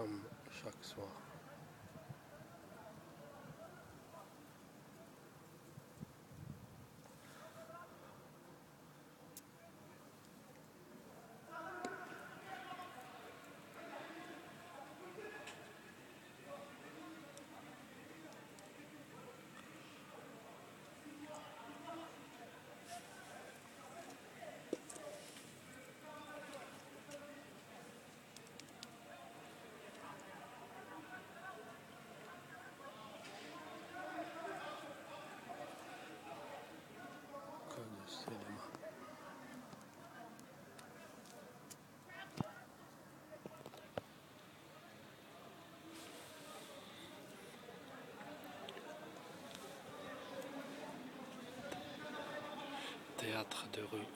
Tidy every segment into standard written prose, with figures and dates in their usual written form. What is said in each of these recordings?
comme chaque soir. Que de cinéma. Théâtre de rue.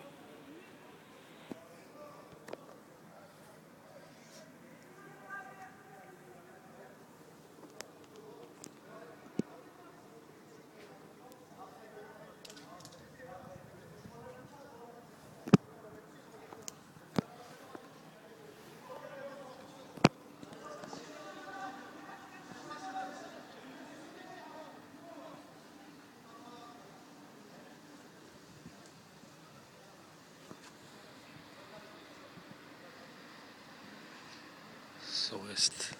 Ouest.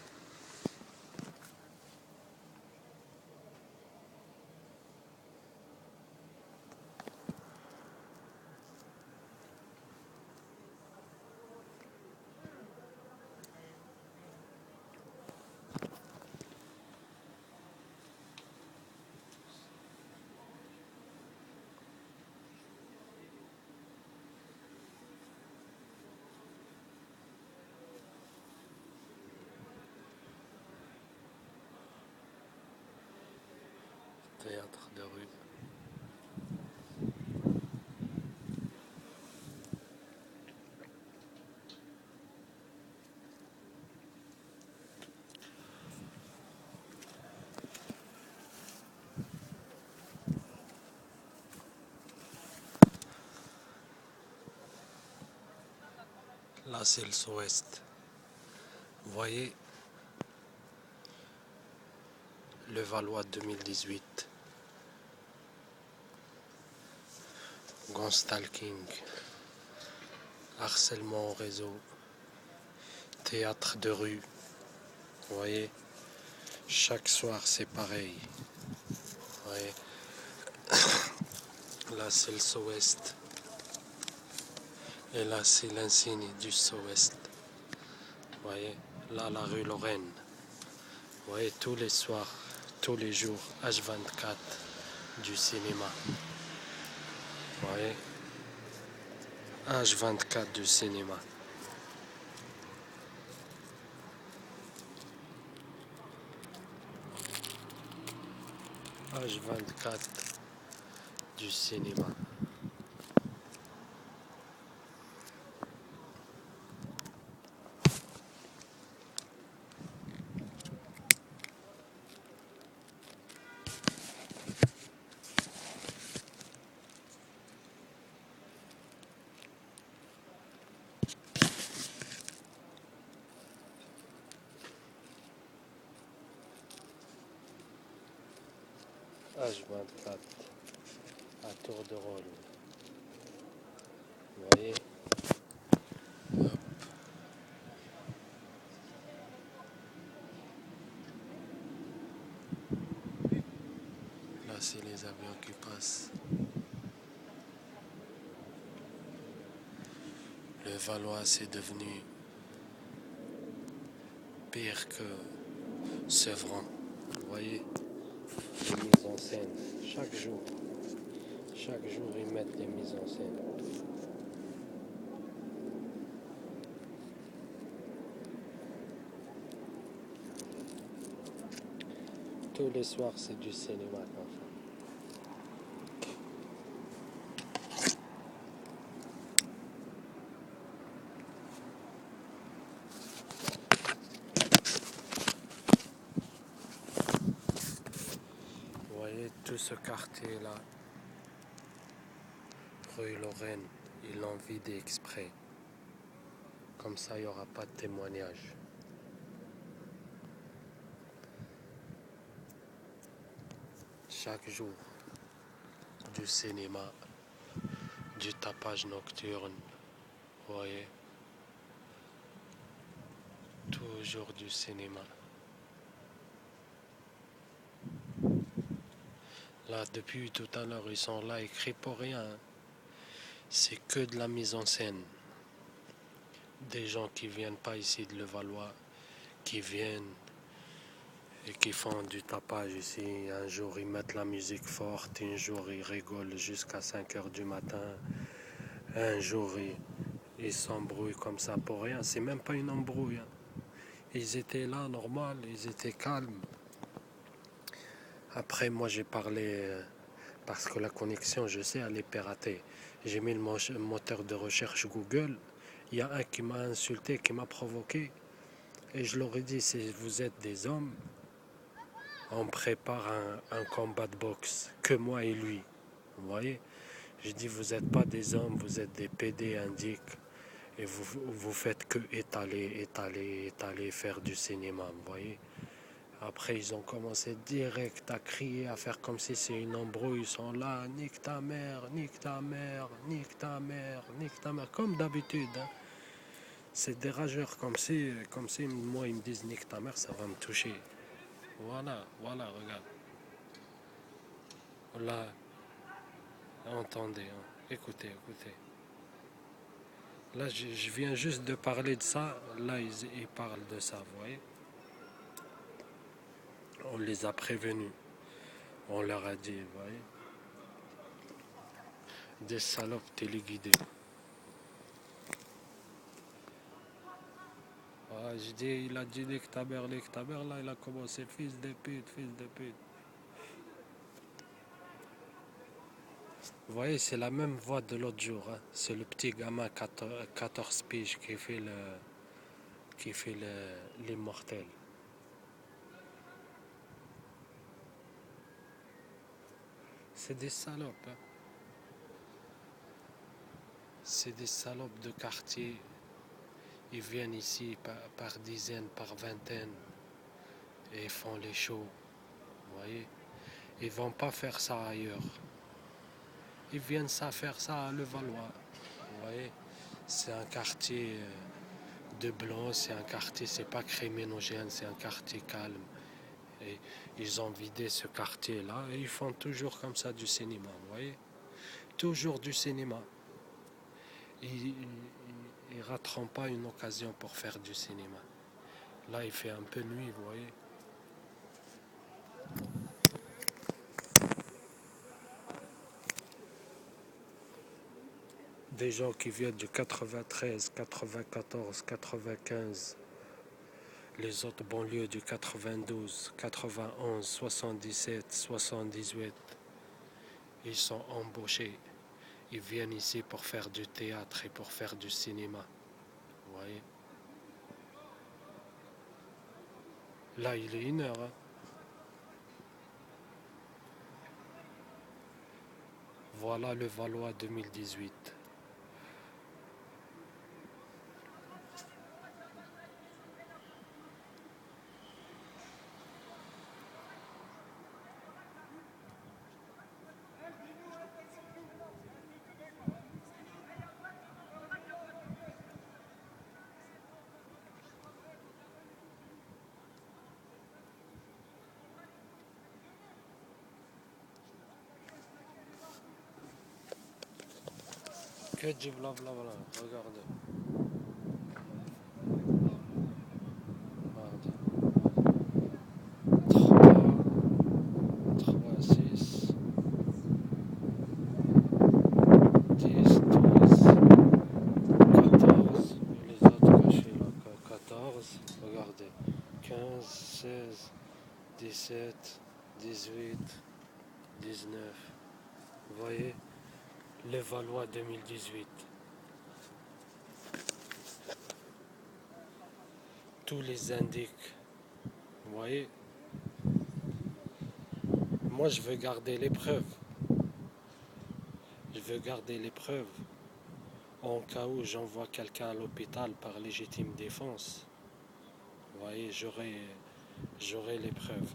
Théâtre de rue. Là, c'est le Sud-Ouest. Vous voyez le Valois 2018. Gun stalking. Harcèlement au réseau. Théâtre de rue. Vous voyez, chaque soir c'est pareil. Vous voyez. Là, c'est le Sud-Ouest. Et là, c'est l'insigne du Sud-Ouest. Vous voyez, là, la rue Lorraine. Vous voyez, tous les soirs, tous les jours, H24 du cinéma. Vous voyez, H24 du cinéma. H24 du cinéma. H24 à tour de rôle. Vous voyez? Hop. Là, c'est les avions qui passent. Le Valois, c'est devenu pire que Sevran. Vous voyez? Les mises en scène. Chaque jour, ils mettent des mises en scène. Tous les soirs, c'est du cinéma qu'on fait. Vous voyez tout ce quartier-là, rue Lorraine, ils l'ont vidé exprès. Comme ça, il n'y aura pas de témoignage. chaque jour du cinéma, du tapage nocturne, vous voyez, toujours du cinéma. Là, depuis tout à l'heure, ils sont là écrits pour rien. C'est que de la mise en scène. Des gens qui viennent pas ici de Levallois, qui viennent et qui font du tapage ici. Un jour, ils mettent la musique forte, un jour, ils rigolent jusqu'à 5 heures du matin. Un jour, ils s'embrouillent comme ça pour rien. C'est même pas une embrouille. Ils étaient là, normal, ils étaient calmes. Après, moi, j'ai parlé parce que la connexion, je sais, elle est piratée. J'ai mis le moteur de recherche Google. Il y a un qui m'a insulté, qui m'a provoqué. Et je leur ai dit, si vous êtes des hommes, on prépare un combat de boxe, que moi et lui. Vous voyez? J'ai dit, vous n'êtes pas des hommes, vous êtes des PD indiques. Et vous faites que étaler, faire du cinéma, vous voyez? Après, ils ont commencé direct à crier, à faire comme si c'est une embrouille. Ils sont là, nique ta mère, nique ta mère, nique ta mère, nique ta mère, comme d'habitude. Hein. C'est des rageurs comme si moi, ils me disent nique ta mère, ça va me toucher. Voilà, regarde. Là, entendez, hein. Écoutez. Là, je viens juste de parler de ça. Là, ils parlent de ça, vous voyez. On les a prévenus. On leur a dit, vous voyez. Des salopes téléguidées. Ah, j'ai dit, il a dit nique ta mère, là, il a commencé fils de pute. Vous voyez, c'est la même voix de l'autre jour. Hein. C'est le petit gamin 14 piges qui fait l'immortel. C'est des salopes. Hein. C'est des salopes de quartier. Ils viennent ici par dizaines, par vingtaines et ils font les shows. Vous voyez, ils vont pas faire ça ailleurs. Ils viennent faire ça à Levallois. Vous voyez, c'est un quartier de blancs, c'est un quartier, c'est pas criminogène, c'est un quartier calme. Et ils ont vidé ce quartier-là et ils font toujours comme ça du cinéma, vous voyez. Toujours du cinéma. Ils rateront pas une occasion pour faire du cinéma. Là, il fait un peu nuit, vous voyez. Des gens qui viennent du 93, 94, 95, les autres banlieues du 92, 91, 77, 78, ils sont embauchés. Ils viennent ici pour faire du théâtre et pour faire du cinéma. Vous voyez? Là, il est 1 heure. Hein. Voilà le Valois 2018. Que du blablabla, regardez. Regardez. 3, 6, 10, 12, 14. Et les autres cachés là. 14, regardez. 15, 16, 17, 18, 19. Vous voyez? Le Valois 2018. Tous les indiques. Vous voyez? Moi, je veux garder les preuves. Je veux garder les preuves. En cas où j'envoie quelqu'un à l'hôpital par légitime défense, vous voyez, j'aurai les preuves.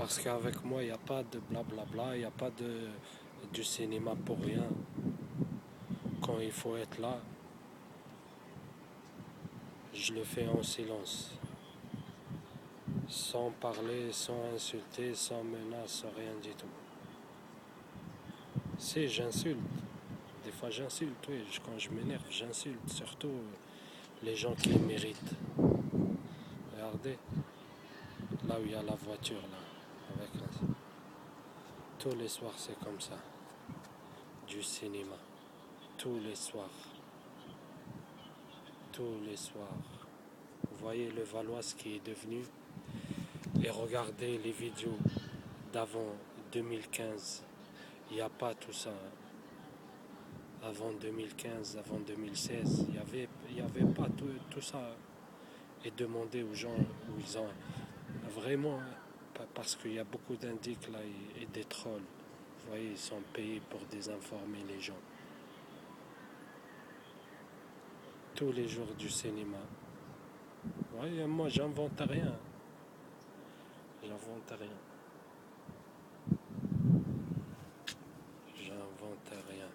Parce qu'avec moi, il n'y a pas de blablabla, il n'y a pas du cinéma pour rien. Quand il faut être là, je le fais en silence. Sans parler, sans insulter, sans menace, sans rien du tout. Si, j'insulte. Des fois, j'insulte, oui. Quand je m'énerve, j'insulte. Surtout les gens qui le méritent. Regardez, là où il y a la voiture, là. Tous les soirs, c'est comme ça. Du cinéma. Tous les soirs. Tous les soirs. Vous voyez le Valois, ce qui est devenu. Et regardez les vidéos d'avant 2015. Il n'y a pas tout ça. Avant 2015, avant 2016, il y avait pas tout ça. Et demander aux gens où ils ont vraiment, parce qu'il y a beaucoup d'indiques là et des trolls. Vous voyez, ils sont payés pour désinformer les gens. Tous les jours du cinéma. Vous voyez, moi, j'invente rien. J'invente rien. J'invente rien.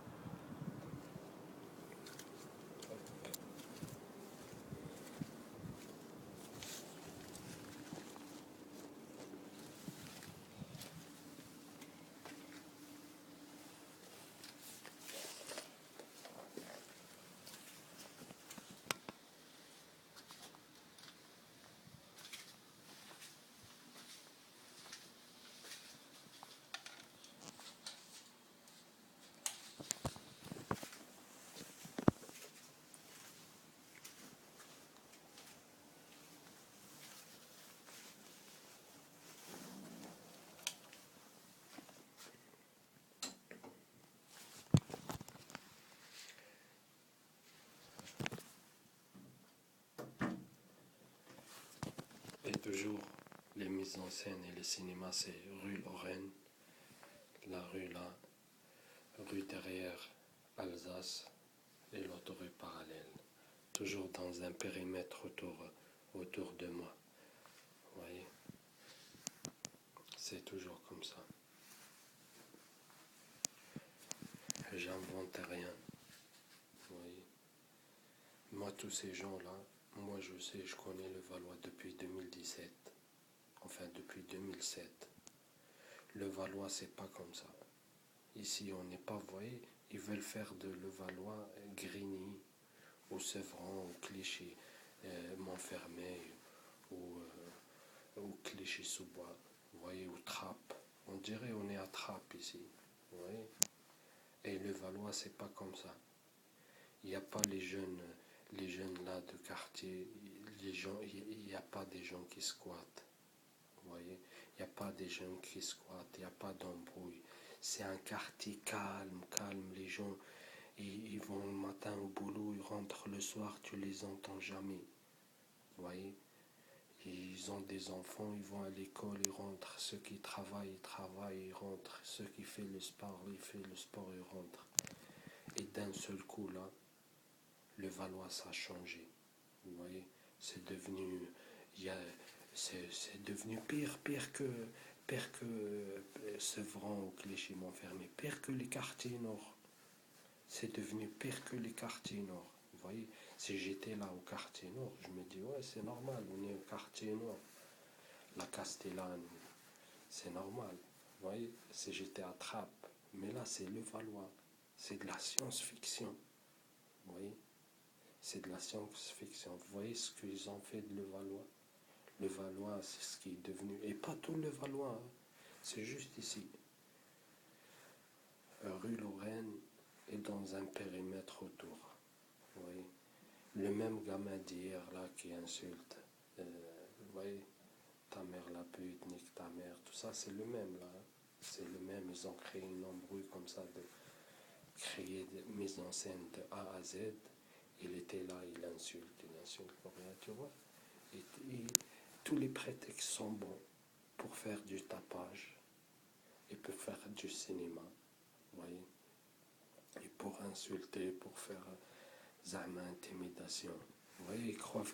Et toujours, les mises en scène et les cinémas, c'est rue Lorraine, la rue là, rue derrière Alsace et l'autre rue parallèle. Toujours dans un périmètre autour de moi. Vous voyez, c'est toujours comme ça. J'invente rien. Vous voyez, moi, tous ces gens-là, moi je sais, je connais le Valois depuis 2017. Enfin, depuis 2007. Le Valois, c'est pas comme ça. Ici, on n'est pas, vous voyez, ils veulent faire de Levallois Grigny, ou Sevran, ou Clichy, Montfermeil, ou Clichy-sous-Bois, vous voyez, ou Trappes. On dirait on est à Trappes ici, vous voyez. Et le Valois, c'est pas comme ça. Il n'y a pas les jeunes là de quartier, il n'y a pas des gens qui squattent, vous voyez. Il n'y a pas des jeunes qui squattent, il n'y a pas d'embrouille. C'est un quartier calme, les gens, ils vont le matin au boulot, ils rentrent le soir, tu les entends jamais, vous voyez. Ils ont des enfants, ils vont à l'école, ils rentrent. Ceux qui travaillent, ils rentrent. Ceux qui font le sport, ils font le sport, ils rentrent. Et d'un seul coup, là, le Valois, ça a changé. Vous voyez, c'est devenu, c'est devenu pire que Sevran ou Clichy-Montfermeil, pire que les quartiers nord. C'est devenu pire que les quartiers nord. Vous voyez, si j'étais là au quartier nord, je me dis, ouais, c'est normal, on est au quartier nord. La Castellane, c'est normal. Vous voyez, si j'étais à Trappes, mais là, c'est le Valois. C'est de la science-fiction. Vous voyez, c'est de la science-fiction. Vous voyez ce qu'ils ont fait de le Valois. Le Valois, c'est ce qui est devenu. Et pas tout le Valois, hein. C'est juste ici. Rue Lorraine et dans un périmètre autour. Vous voyez, le même gamin d'hier là qui insulte. Vous voyez, ta mère la pute, nique ta mère, tout ça, c'est le même là. Hein. C'est le même. Ils ont créé une embrouille comme ça, de créer des mises en scène de A à Z. Il était là, il insulte pour rien, tu vois. Et tous les prétextes sont bons pour faire du tapage et pour faire du cinéma, vous voyez. Et pour insulter, pour faire zama, intimidation. Vous voyez, ils croient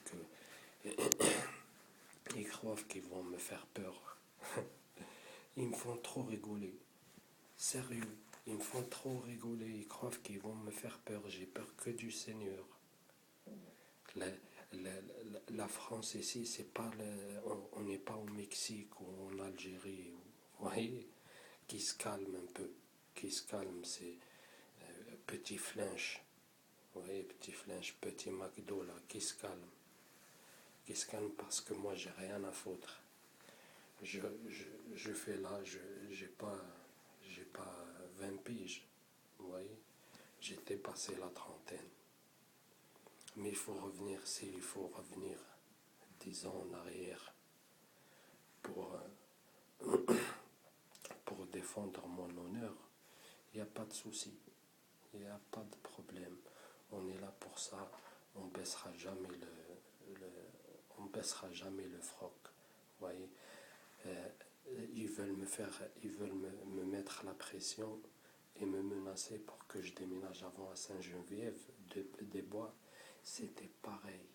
qu'ils vont me faire peur. Ils me font trop rigoler. Sérieux, ils me font trop rigoler. Ils croient qu'ils vont me faire peur. J'ai peur que du Seigneur. La, la France ici, c'est pas on n'est pas au Mexique ou en Algérie. Vous voyez, qui se calme un peu. Qui se calme, c'est petit flinch. Vous voyez, petit flinch, petit McDo là, qui se calme. Qui se calme parce que moi, j'ai rien à foutre. Je fais là, j'ai pas 20 piges, vous voyez, j'ai dépassé la trentaine. Mais il faut revenir, s'il faut revenir 10 ans en arrière pour, pour défendre mon honneur, il n'y a pas de souci, il n'y a pas de problème. On est là pour ça, on baissera jamais on baissera jamais le froc, vous voyez. Euh, ils veulent me mettre la pression et me menacer pour que je déménage avant à Saint-Geneviève des Bois. C'était pareil,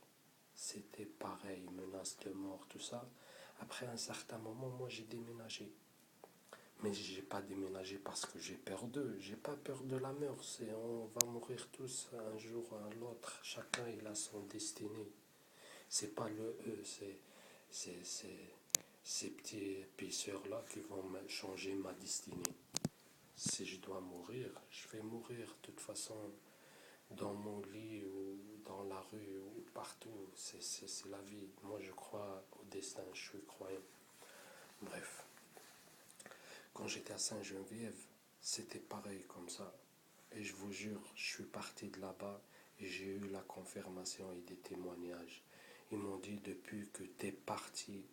menace de mort, tout ça. Après un certain moment, moi j'ai déménagé. Mais j'ai pas déménagé parce que j'ai peur d'eux. J'ai pas peur de la mort. On va mourir tous un jour à l'autre. Chacun il a son destinée. C'est pas le eux, c'est ces petits épaisseurs-là qui vont changer ma destinée. Si je dois mourir, je vais mourir de toute façon dans mon lit ou dans la rue ou partout. C'est la vie. Moi, je crois au destin, je suis croyant. Bref, quand j'étais à Saint-Geneviève, c'était pareil comme ça. Et je vous jure, je suis parti de là-bas et j'ai eu la confirmation et des témoignages. Ils m'ont dit depuis que tu es parti,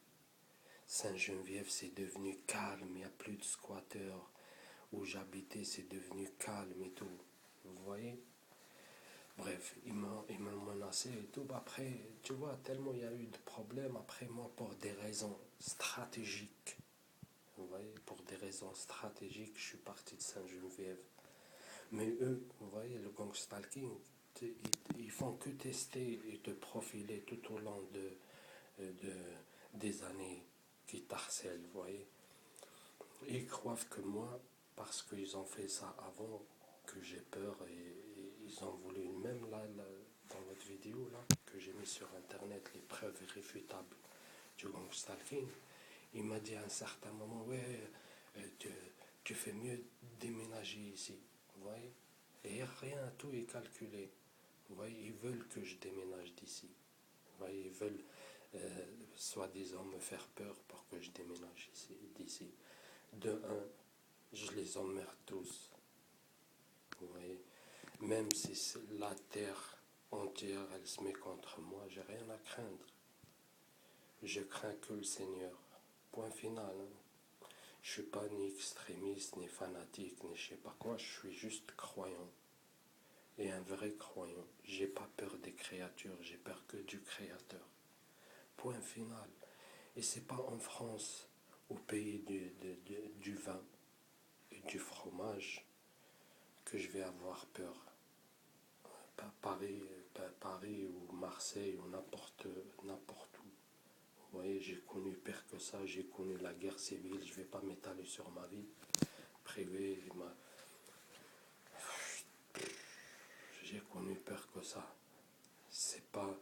Saint-Geneviève, c'est devenu calme, il n'y a plus de squatteurs. Où j'habitais, c'est devenu calme et tout. Vous voyez? Bref, ils m'ont menacé et tout. Après, tu vois, tellement il y a eu de problèmes, après moi, pour des raisons stratégiques. Vous voyez, pour des raisons stratégiques, je suis parti de Saint-Geneviève. Mais eux, vous voyez, le gang stalking, ils font que tester et te profiler tout au long des années qui t'harcèlent, vous voyez. Ils croient que moi, parce qu'ils ont fait ça avant, que j'ai peur et ils ont voulu, même là, dans votre vidéo là, que j'ai mis sur internet, les preuves irréfutables du gang stalking, il m'a dit à un certain moment, ouais, tu fais mieux déménager ici, vous voyez. Et rien, tout est calculé. Vous voyez, ils veulent que je déménage d'ici. Vous voyez, ils veulent soi-disant me faire peur pour que je déménage d'ici. De un, je les emmerde tous. Vous voyez, même si la terre entière, elle se met contre moi, j'ai rien à craindre. Je crains que le Seigneur. Point final. Hein. Je suis pas ni extrémiste, ni fanatique, ni je sais pas quoi. Je suis juste croyant. Et un vrai croyant. J'ai pas peur des créatures, j'ai peur que du Créateur. Point final. Et c'est pas en France, au pays du vin et du fromage, que je vais avoir peur. Pas Paris ou Marseille ou n'importe où. Vous voyez, j'ai connu pire que ça, j'ai connu la guerre civile, je ne vais pas m'étaler sur ma vie privée. J'ai connu pire que ça. C'est pas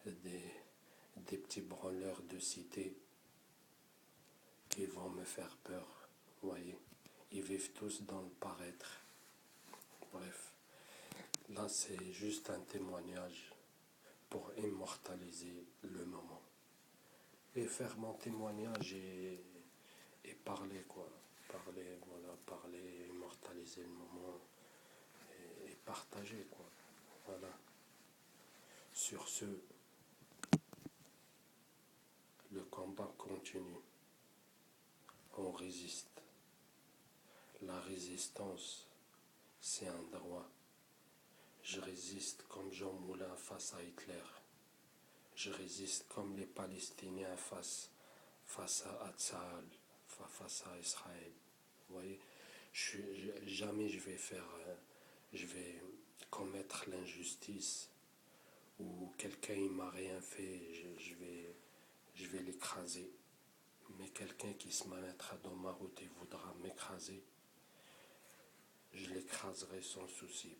des petits branleurs de cité qui vont me faire peur. Vous voyez, ils vivent tous dans le paraître. Bref, là c'est juste un témoignage pour immortaliser le moment. Et faire mon témoignage et parler quoi. Parler, immortaliser le moment et partager quoi. Voilà. Sur ce, le combat continue. On résiste. La résistance, c'est un droit. Je résiste comme Jean Moulin face à Hitler. Je résiste comme les Palestiniens face à Tsahal, face à Israël. Vous voyez, jamais je vais commettre l'injustice ou quelqu'un il m'a rien fait, je vais l'écraser. Mais quelqu'un qui se mettra dans ma route et voudra m'écraser, je l'écraserai sans souci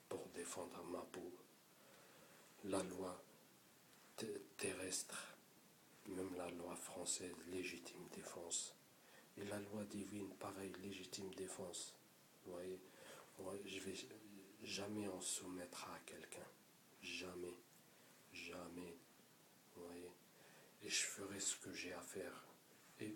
pour défendre ma peau. La loi terrestre, même la loi française, légitime défense. Et la loi divine, pareil, légitime défense. Vous voyez, je vais jamais en soumettre à quelqu'un. Jamais. Jamais. Vous voyez. Et je ferai ce que j'ai à faire. Et